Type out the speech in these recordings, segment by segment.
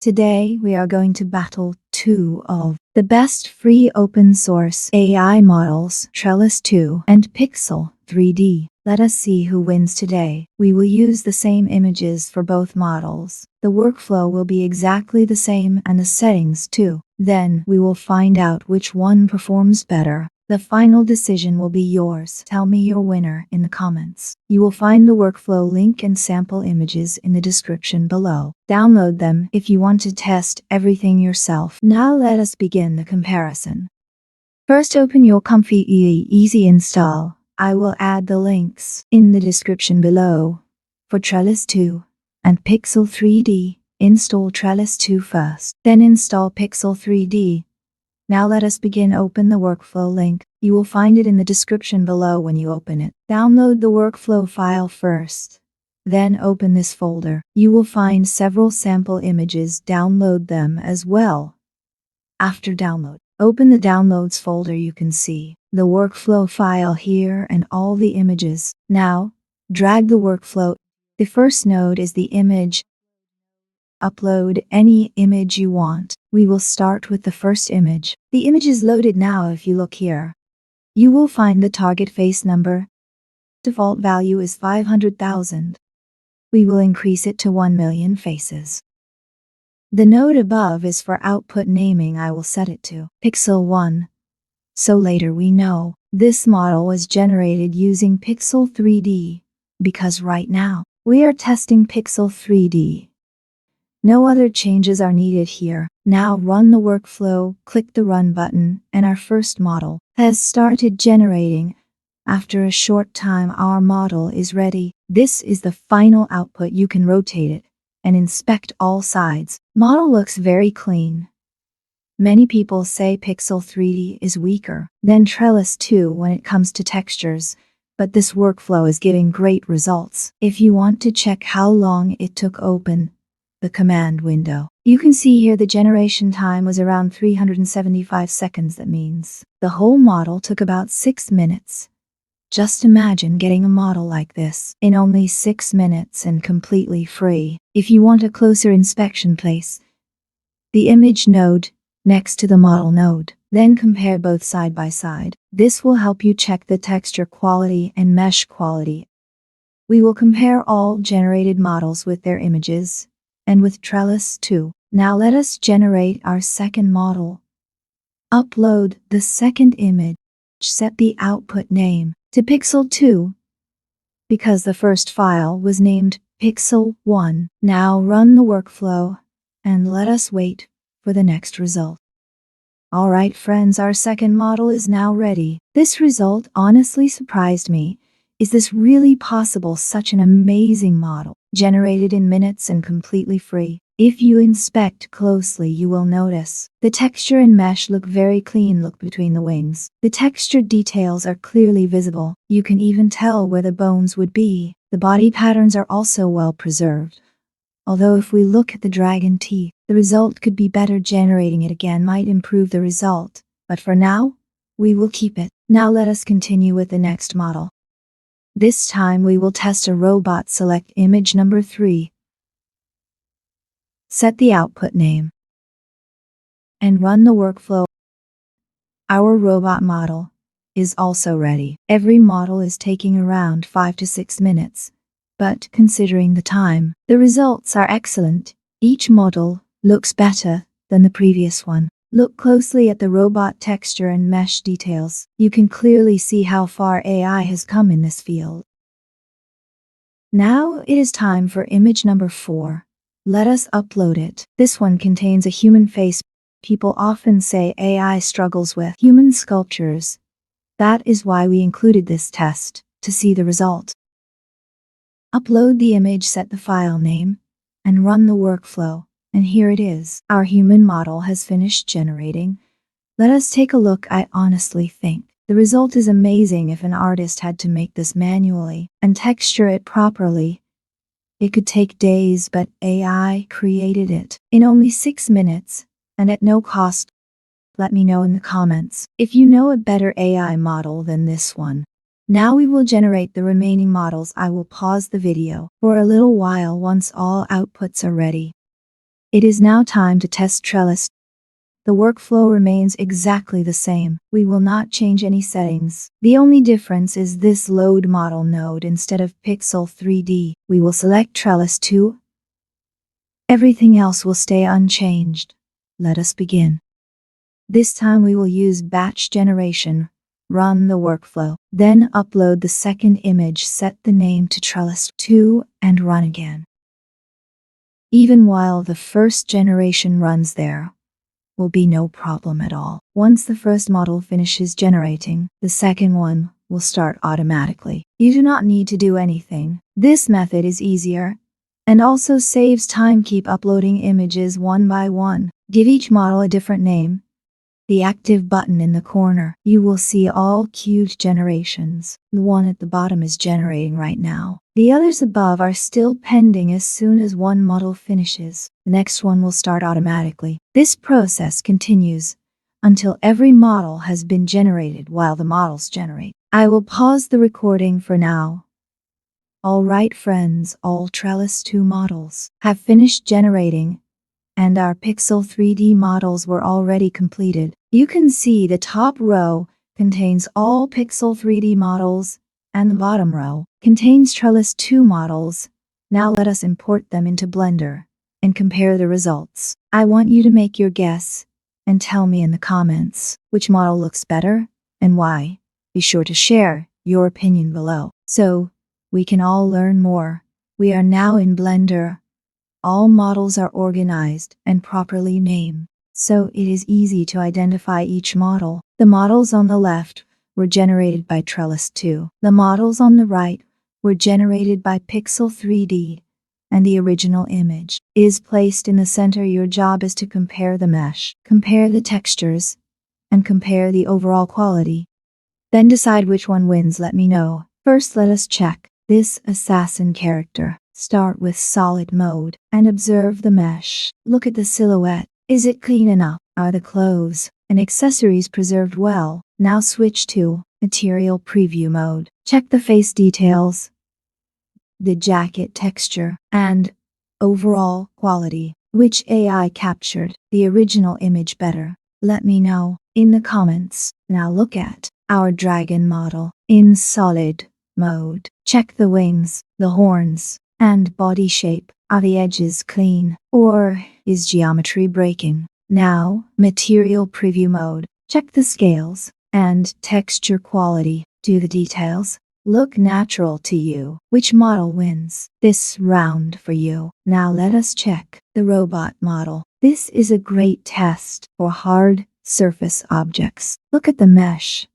Today we are going to battle two of the best free open source AI models, Trellis 2 and Pixal3D. Let us see who wins today. We will use the same images for both models. The workflow will be exactly the same and the settings too. Then we will find out which one performs better. The final decision will be yours. Tell me your winner in the comments. You will find the workflow link and sample images in the description below. Download them if you want to test everything yourself. Now let us begin the comparison. First, open your ComfyUI Easy Install. I will add the links in the description below. For Trellis 2 and Pixal3D, install Trellis 2 first, then install Pixal3D. Now let us begin. Open the workflow link. You will find it in the description below when you open it. Download the workflow file first. Then open this folder. You will find several sample images. Download them as well. After download, open the downloads folder. You can see the workflow file here and all the images. Now, drag the workflow. The first node is the image. Upload any image you want. We will start with the first image. The image is loaded now. If you look here, you will find the target face number. Default value is 500,000. We will increase it to 1 million faces. The node above is for output naming. I will set it to Pixel 1. So later we know this model was generated using Pixal3D, because right now we are testing Pixal3D. No other changes are needed here. Now run the workflow, click the run button, and our first model has started generating. After a short time our model is ready. This is the final output. You can rotate it and inspect all sides. Model looks very clean. Many people say Pixal3D is weaker than Trellis 2 when it comes to textures, but this workflow is giving great results. If you want to check how long it took, open the command window. You can see here the generation time was around 375 seconds. That means the whole model took about 6 minutes. Just imagine getting a model like this in only 6 minutes and completely free. If you want a closer inspection, place the image node next to the model node. Then compare both side by side. This will help you check the texture quality and mesh quality. We will compare all generated models with their images and with Trellis 2. Now let us generate our second model. Upload the second image. Set the output name to Pixel 2 because the first file was named Pixel 1. Now run the workflow and let us wait for the next result. Alright friends, our second model is now ready. This result honestly surprised me. Is this really possible? Such an amazing model, generated in minutes and completely free. If you inspect closely, you will notice the texture and mesh look very clean. Look between the wings. The texture details are clearly visible. You can even tell where the bones would be. The body patterns are also well preserved. Although if we look at the dragon teeth, the result could be better. Generating it again might improve the result, but for now, we will keep it. Now let us continue with the next model. This time we will test a robot. Select image number 3. Set the output name and run the workflow. Our robot model is also ready. Every model is taking around 5 to 6 minutes, but considering the time, the results are excellent. Each model looks better than the previous one. Look closely at the robot texture and mesh details. You can clearly see how far AI has come in this field. Now it is time for image number 4. Let us upload it. This one contains a human face. People often say AI struggles with human sculptures. That is why we included this test, to see the result. Upload the image, set the file name, and run the workflow. And here it is. Our human model has finished generating. Let us take a look. I honestly think the result is amazing. If an artist had to make this manually and texture it properly, it could take days, but AI created it in only 6 minutes and at no cost. Let me know in the comments if you know a better AI model than this one. Now we will generate the remaining models. I will pause the video for a little while once all outputs are ready. It is now time to test Trellis. The workflow remains exactly the same. We will not change any settings. The only difference is this load model node instead of Pixal3D. We will select Trellis 2. Everything else will stay unchanged. Let us begin. This time we will use batch generation. Run the workflow. Then upload the second image, set the name to Trellis 2, and run again. Even while the first generation runs, there will be no problem at all. Once the first model finishes generating, the second one will start automatically. You do not need to do anything. This method is easier and also saves time. Keep uploading images one by one. Give each model a different name. The active button in the corner. You will see all queued generations. The one at the bottom is generating right now. The others above are still pending. As soon as one model finishes, the next one will start automatically. This process continues until every model has been generated while the models generate. I will pause the recording for now. Alright friends, all Trellis 2 models have finished generating, and our Pixal3D models were already completed. You can see the top row contains all Pixal3D models, and the bottom row contains Trellis 2 models. Now let us import them into Blender and compare the results. I want you to make your guess and tell me in the comments which model looks better and why. Be sure to share your opinion below so we can all learn more. We are now in Blender. All models are organized and properly named, so it is easy to identify each model. The models on the left were generated by Trellis 2. The models on the right were generated by Pixal3D, and the original image is placed in the center. Your job is to compare the mesh, compare the textures, and compare the overall quality. Then decide which one wins. Let me know. First, let us check this assassin character. Start with solid mode and observe the mesh. Look at the silhouette. Is it clean enough? Are the clothes and accessories preserved well? Now switch to material preview mode. Check the face details, the jacket texture, and overall quality. Which AI captured the original image better? Let me know in the comments. Now look at our dragon model in solid mode. Check the wings, the horns, and body shape. Are the edges clean, or is geometry breaking? Now, material preview mode. Check the scales and texture quality. Do the details look natural to you? Which model wins this round for you? Now let us check the robot model. This is a great test for hard surface objects. Look at the mesh.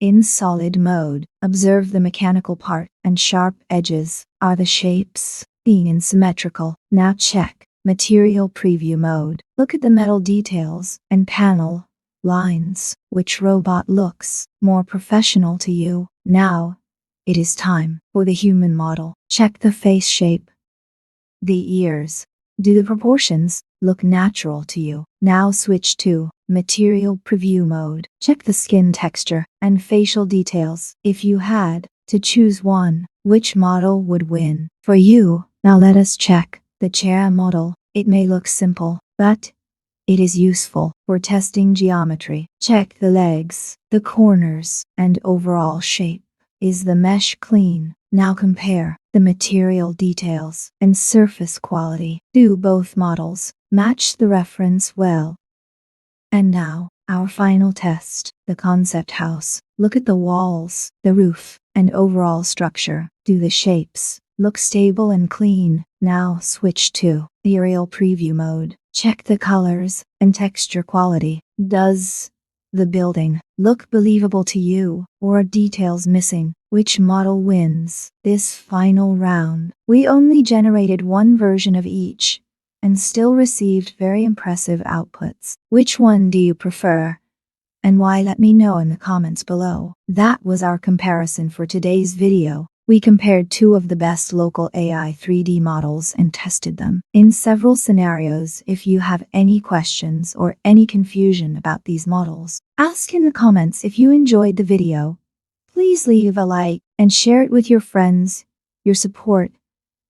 In solid mode, observe the mechanical part and sharp edges. Are the shapes clean and symmetrical? Now check material preview mode. Look at the metal details and panel lines. Which robot looks more professional to you? Now, it is time for the human model. Check the face shape, the ears. Do the proportions look natural to you? Now switch to material preview mode. Check the skin texture and facial details. If you had to choose one, which model would win for you? Now let us check the chair model. It may look simple, but it is useful for testing geometry. Check the legs, the corners, and overall shape. Is the mesh clean? Now compare the material details and surface quality. Do both models match the reference well? And now, our final test, the concept house. Look at the walls, the roof, and overall structure. Do the shapes look stable and clean? Now switch to aerial preview mode. Check the colors and texture quality. Does the building look believable to you, or are details missing? Which model wins this final round? We only generated one version of each and still received very impressive outputs. Which one do you prefer, and why? Let me know in the comments below. That was our comparison for today's video. We compared two of the best local AI 3D models and tested them in several scenarios. If you have any questions or any confusion about these models, ask in the comments. If you enjoyed the video, please leave a like and share it with your friends. Your support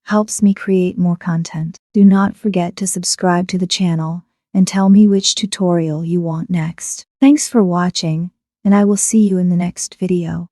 helps me create more content. Do not forget to subscribe to the channel and tell me which tutorial you want next. Thanks for watching, and I will see you in the next video.